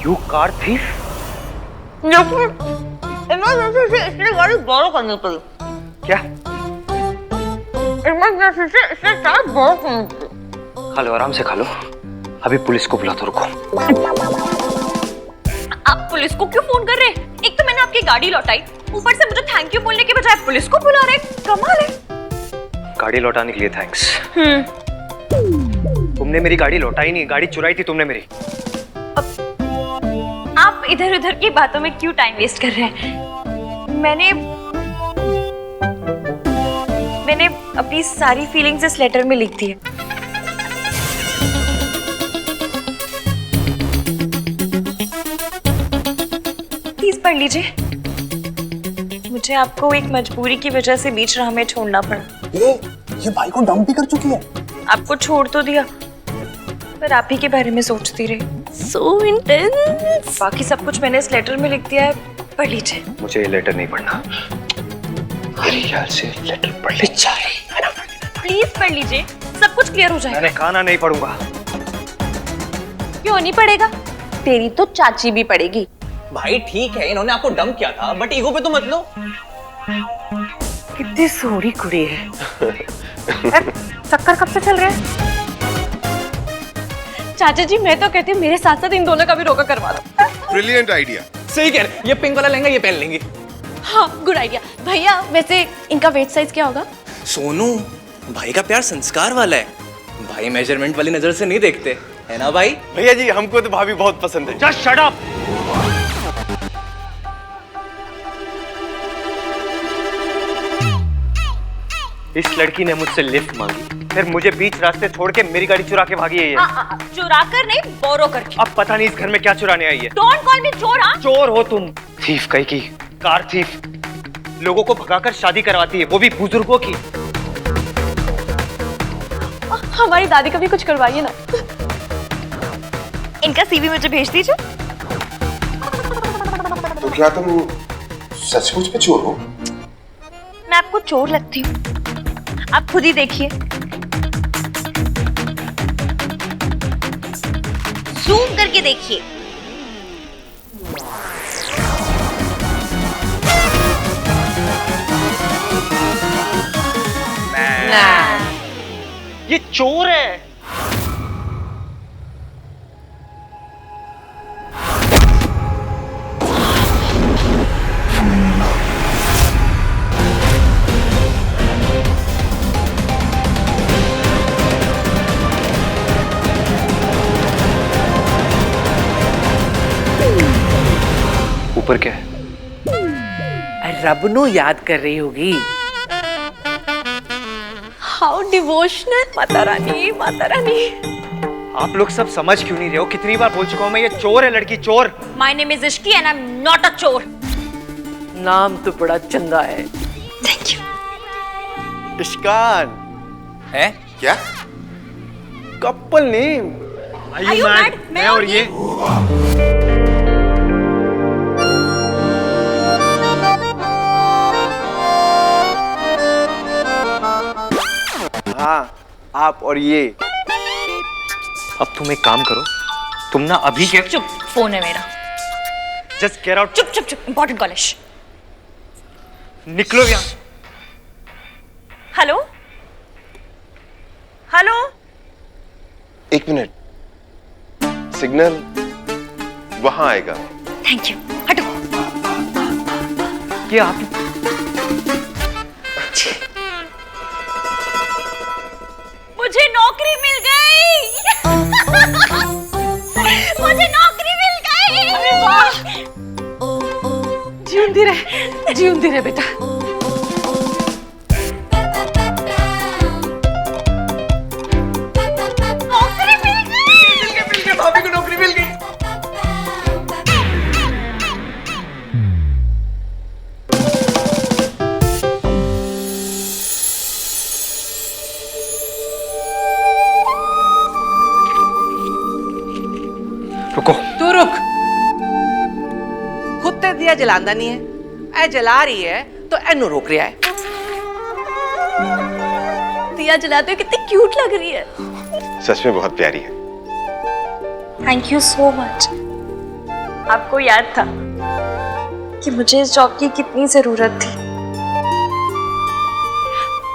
You car thief? Emergency से इसलिए गाड़ी बोरो करनी पड़ी। क्या? इमरजेंसी से इसलिए कार बोरो करनी पड़ी। खा लो, आराम से खा लो। अभी पुलिस को बुला तो रुको। आप पुलिस को क्यों फोन कर रहे हैं? एक तो मैंने आपकी गाड़ी लौटाई, ऊपर से मुझे थैंक यू बोलने के बजाय पुलिस को बुला रहे। कमाल है। गाड़ी लौटाने के लिए थैंक्स। तुमने मेरी गाड़ी लौटाई नहीं, गाड़ी चुराई थी तुमने मेरी। आप इधर उधर की बातों में क्यों टाइम वेस्ट कर रहे हैं? मैंने अपनी सारी फीलिंग्स इस लेटर में लिख दी है। प्लीज पढ़ लीजिए। मुझे आपको एक मजबूरी की वजह से बीच राह में छोड़ना पड़ा। ये भाई को डंप भी कर चुकी है। आपको छोड़ तो दिया, पर आप ही के बारे में सोचती रही। So intense। बाकी सब कुछ मैंने इस लेटर में लिख दिया है, पढ़ लीजिए। मुझे ये लेटर नहीं पढ़ना। मेरे ख्याल से लेटर पढ़ ले चाहिए। प्लीज पढ़ लीजिए, सब कुछ क्लियर हो जाएगा। मैंने कहा ना नहीं पढ़ूंगा। क्यों नहीं पढ़ेगा? तेरी तो चाची भी पढ़ेगी। भाई ठीक है, इन्होंने आपको डंप किया था, बट ईगो पे तो मत लो। कितनी सोरी कुड़ी है। चक्कर कब से चल रहे हैं? चाचा जी मैं तो कहती हूँ मेरे साथ साथ इन दोनों का भी रोका करवा दो। Brilliant idea. सही कह रहे, ये पिंक वाला लहंगा ये पहन लेंगे। हाँ गुड आइडिया। भैया वैसे इनका वेस्ट साइज क्या होगा? सोनू, भाई का प्यार संस्कार वाला है, भाई मेजरमेंट वाली नजर से नहीं देखते, है ना भाई? भैया जी हमको तो भाभी बहुत पसंद है। Just shut up! इस लड़की ने मुझसे लिफ्ट मांगी, फिर मुझे बीच रास्ते छोड़ के मेरी गाड़ी चुरा के भागी है ये। चुरा कर नहीं, बोरो करके। अब पता नहीं इस घर में क्या चुराने आई है। Don't call me चोर। हाँ चोर हो तुम। थीफ कहीं की, कार थीफ। लोगों को भगाकर शादी करवाती है, वो भी बुजुर्गों की। हमारी दादी का भी कुछ करवाइए ना। इनका सीवी मुझे भेज दीजिए। तो क्या तुम सचमुच में चोर हो? मैं आपको चोर लगती हूँ, आप खुद ही देखिए। जूम करके देखिए। ये चोर है। ऊपर क्या है? रब नु याद कर रही होगी। How devotional. माता रानी, माता रानी। आप लोग सब समझ क्यों नहीं रहे हो? कितनी बार बोल चुका हूं मैं, ये चोर है लड़की, चोर। My name is Ishki and I am not a चोर। नाम तो बड़ा चंगा है। Thank you. इश्कान है क्या? Couple name. Are you mad? मैं और ये। हाँ, आप और ये। अब तुम एक काम करो, तुम ना अभी के चुप, फोन है मेरा। Just get out. चुप चुप चुप, इंपॉर्टेंट कॉल है। निकलो यहाँ। Hello hello. एक मिनट, सिग्नल वहां आएगा। Thank you. हटो। ये आप मुझे नौकरी मिल गई। मुझे नौकरी मिल गई। अरे वाह। जीवंती रहे बेटा। नौकरी मिल गई। भाभी को नौकरी मिल गई। रुको। तू रुक। खुद ते दिया जलांदा नहीं है, ऐ जला रही है तो एनू रोक रहा है। दिया जलाते हुए कितनी क्यूट लग रही है। सच में बहुत प्यारी है। Thank you so much. आपको याद था कि मुझे इस जॉब की कितनी जरूरत थी।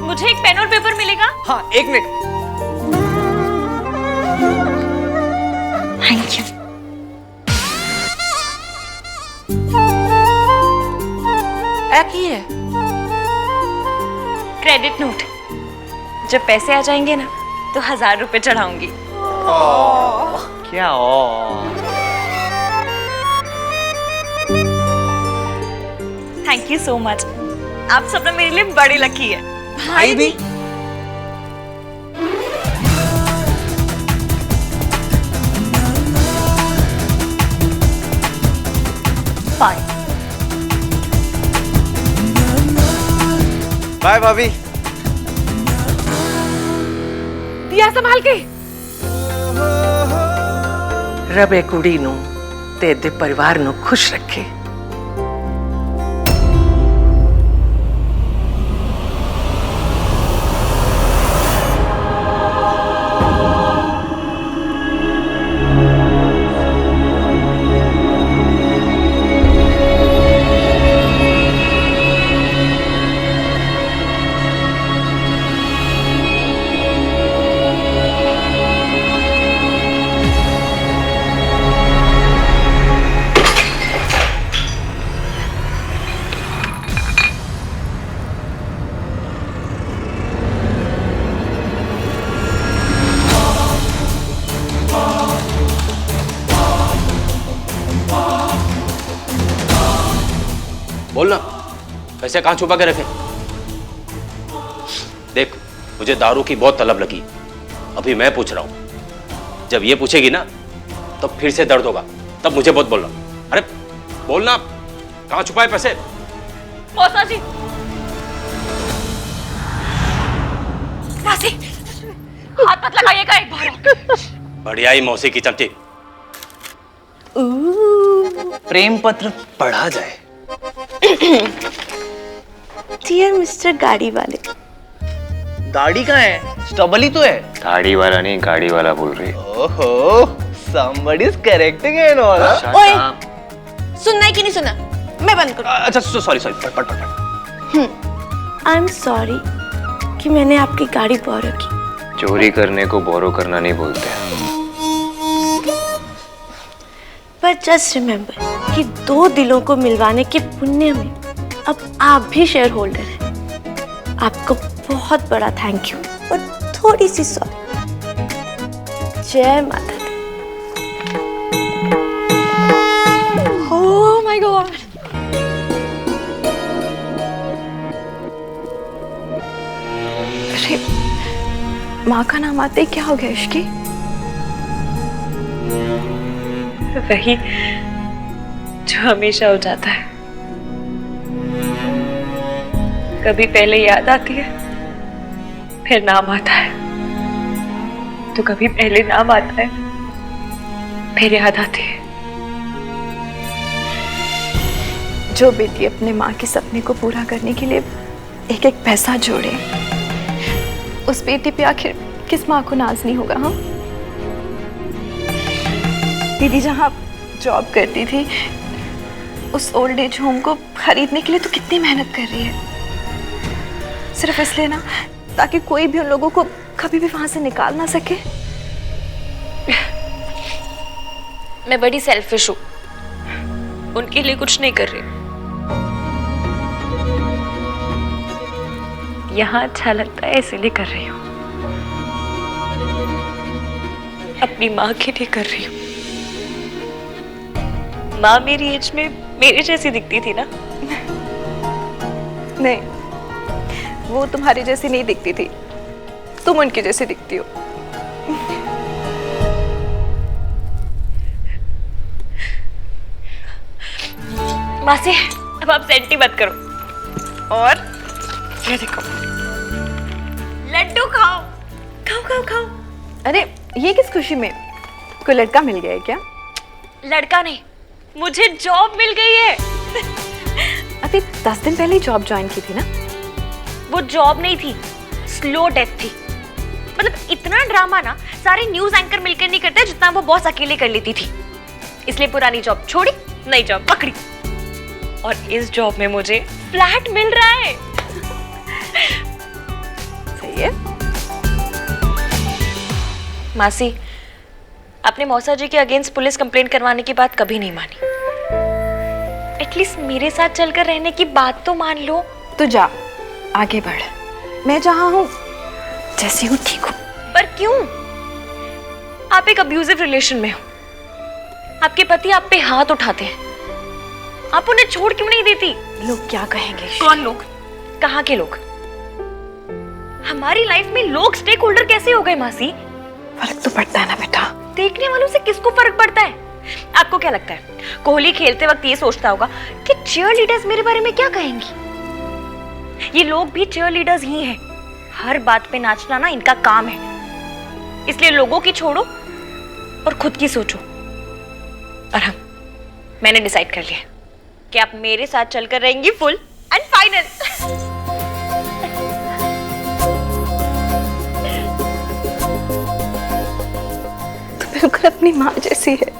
मुझे एक पेन और पेपर मिलेगा? हाँ, 1 मिनट। Thank you. है क्रेडिट नोट। जब पैसे आ जाएंगे ना तो 1000 रुपए चढ़ाऊंगी। क्या थैंक यू सो मच। आप सब ना मेरे लिए बड़ी लकी है। भाई भी। फाइन। बाय भाभी। दिया संभाल के। रब ए कुड़ी नू ते दे परिवार नू खुश रखे। बोल ना, पैसे कहाँ छुपा के रखे? देख, मुझे दारू की बहुत तलब लगी। अभी मैं पूछ रहा हूं, जब ये पूछेगी ना तब फिर से दर्द होगा, तब मुझे बहुत बोलना। अरे बोलना, कहाँ छुपाए पैसे? मौसा जी, मासी, हाथ मत लगाइएगा एक बार। बढ़िया ही मौसी की चमची। प्रेम पत्र पढ़ा जाए। डियर मिस्टर गाड़ी वाले। गाड़ी कहाँ है? स्टॉबल ही तो है। गाड़ी वाला नहीं, गाड़ी वाला बोल रही है। ओहो, somebody is correcting and all. ओए, सुनना है कि नहीं सुना? मैं बंद करूँ। अच्छा सॉरी पढ़। आई एम सॉरी कि मैंने आपकी गाड़ी बोरो की। चोरी करने को बोरो करना नहीं बोलते। पर जस्ट रिमेम्बर कि 2 दिलों को मिलवाने के पुण्य में अब आप भी शेयर होल्डर हैं। आपको बहुत बड़ा थैंक यू और थोड़ी सी सॉरी। जय माता दी। Oh my God. अरे माँ का नाम आते ही क्या हो गया इश्की? वही जो हमेशा हो जाता है। कभी पहले याद आती है, फिर नाम आता है, तो कभी पहले नाम आता है, फिर याद आती है। जो बेटी अपने माँ के सपने को पूरा करने के लिए एक एक पैसा जोड़े, उस बेटी पे आखिर किस माँ को नाज नहीं होगा? हाँ, दीदी जहाँ जॉब करती थी उस ओल्ड एज होम को खरीदने के लिए तो कितनी मेहनत कर रही है, सिर्फ इसलिए ना ताकि कोई भी उन लोगों को कभी भी वहां से निकाल ना सके। मैं बड़ी सेल्फिश हूँ, उनके लिए कुछ नहीं कर रही। यहाँ अच्छा लगता है इसीलिए कर रही हूँ, अपनी माँ के लिए कर रही हूँ। माँ मेरी एज में मेरे जैसी दिखती थी ना? नहीं, वो तुम्हारे जैसी नहीं दिखती थी, तुम उनकी जैसी दिखती हो। मासी, अब आप सेंटी मत करो। और ये देखो, लड्डू खाओ खाओ खाओ खाओ। अरे ये किस खुशी में? कोई लड़का मिल गया है क्या? लड़का नहीं, मुझे जॉब मिल गई है। अभी 10 दिन पहले ही जॉब ज्वाइन की थी ना? वो जॉब नहीं थी, स्लो डेथ थी। मतलब इतना ड्रामा ना सारे न्यूज एंकर मिलकर नहीं करते जितना वो बॉस अकेले कर लेती थी। इसलिए पुरानी जॉब छोड़ी, नई जॉब पकड़ी और इस जॉब में मुझे फ्लैट मिल रहा है। सही है। मासी, आपने मौसा जी के अगेंस्ट पुलिस कंप्लेंट करवाने की बात कभी नहीं मानी। एटलीस्ट मेरे साथ चलकर रहने की बात तो मान लो। तो जा, आगे बढ़। मैं जहां हूं जैसी हूं ठीक हूं। पर क्यों? आप एक अब्यूजिव रिलेशन में हो, आपके पति आप पे हाथ उठाते हैं, आप उन्हें छोड़ क्यों नहीं देती? लोग क्या कहेंगे? कौन लोग? कहाँ के लोग? हमारी लाइफ में लोग स्टेक होल्डर कैसे हो गए मासी? फर्क तो पड़ता है ना बेटा। देखने वालों से किसको फर्क पड़ता है? आपको क्या लगता है कोहली खेलते वक्त ये सोचता होगा कि चीयर लीडर्स मेरे बारे में क्या कहेंगी? ये लोग भी चीयर लीडर्स ही हैं। हर बात पे नाचना ना इनका काम है। इसलिए लोगों की छोड़ो और खुद की सोचो। और हाँ, मैंने डिसाइड कर लिया कि आप मेरे साथ चलकर रहेंगी फुल एंड फाइनल। तो बिल्कुल अपनी माँ जैसी है।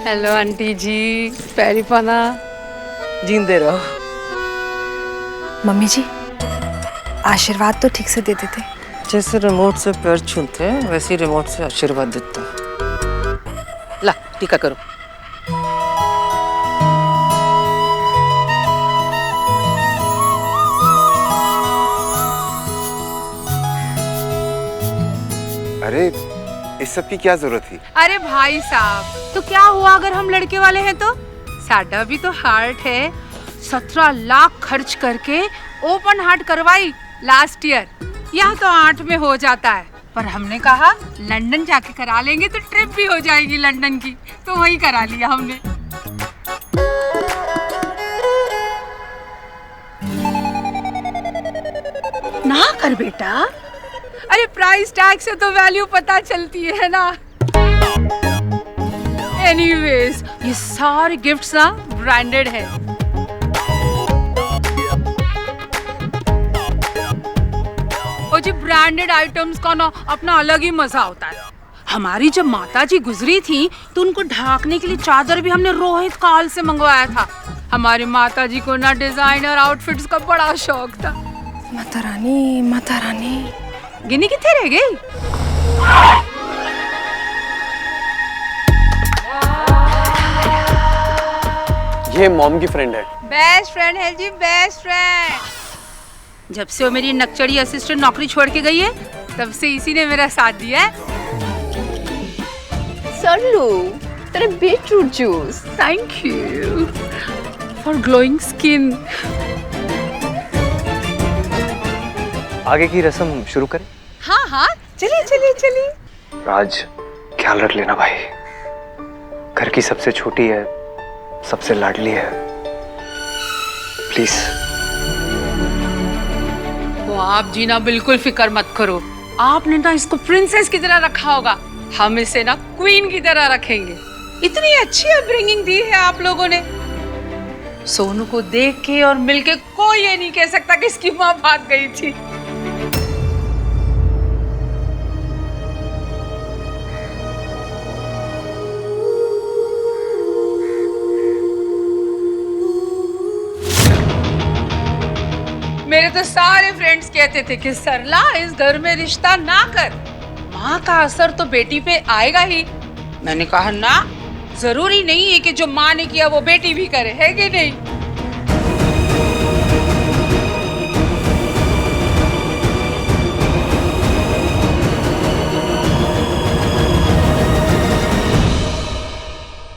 हेलो आंटी जी, पैरीपना। जींदे रहो। मम्मी जी, आशीर्वाद तो ठीक से दे देते। जैसे रिमोट से पैर छूते हैं वैसे रिमोट से आशीर्वाद देता हूँ। ला टीका करो। अरे इस सब की क्या जरूरत थी? अरे भाई साहब, तो क्या हुआ अगर हम लड़के वाले हैं तो? साडा भी तो हार्ट है। 17 लाख खर्च करके ओपन हार्ट करवाई लास्ट ईयर। यहाँ तो 8 में हो जाता है, पर हमने कहा लंदन जाके करा लेंगे तो ट्रिप भी हो जाएगी लंदन की, तो वही करा लिया हमने। ना कर बेटा, अरे प्राइस टैग से तो वैल्यू पता चलती है ना। एनीवेज, ये सारे गिफ्ट्स ना ब्रांडेड है। और जी ब्रांडेड आइटम्स का ना अपना अलग ही मजा होता है। हमारी जब माता जी गुजरी थी तो उनको ढाकने के लिए चादर भी हमने रोहित काल से मंगवाया था। हमारी माता जी को ना डिजाइनर आउटफिट्स का बड़ा शौक था। माता रानी, माता रानी। गिनी कितने रह गई? ये मॉम की फ्रेंड है। बेस्ट फ्रेंड है जी, बेस्ट फ्रेंड। जब से वो मेरी नकचड़ी असिस्टेंट नौकरी छोड़ के गई है तब से इसी ने मेरा साथ दिया है। सरलू, तेरे beetroot juice. Thank you for glowing skin. आगे की रस्म शुरू करें? हाँ हाँ, चलिए चलिए चलिए। राज, ख्याल रख लेना भाई। घर की सबसे छोटी है, सबसे लाडली है। प्लीज। वो आप जी ना बिल्कुल फिक्र मत करो। आपने ना इसको प्रिंसेस की तरह रखा होगा, हम इसे ना क्वीन की तरह रखेंगे। इतनी अच्छी अपब्रिंगिंग दी है आप लोगों ने। सोनू को देख के और मिलके कोई ये नहीं कह सकता कि इसकी माँ भाग गई थी। मेरे तो सारे फ्रेंड्स कहते थे कि सरला इस घर में रिश्ता ना कर, माँ का असर तो बेटी पे आएगा ही। मैंने कहा ना, जरूरी नहीं है कि जो माँ ने किया वो बेटी भी करे, है कि नहीं?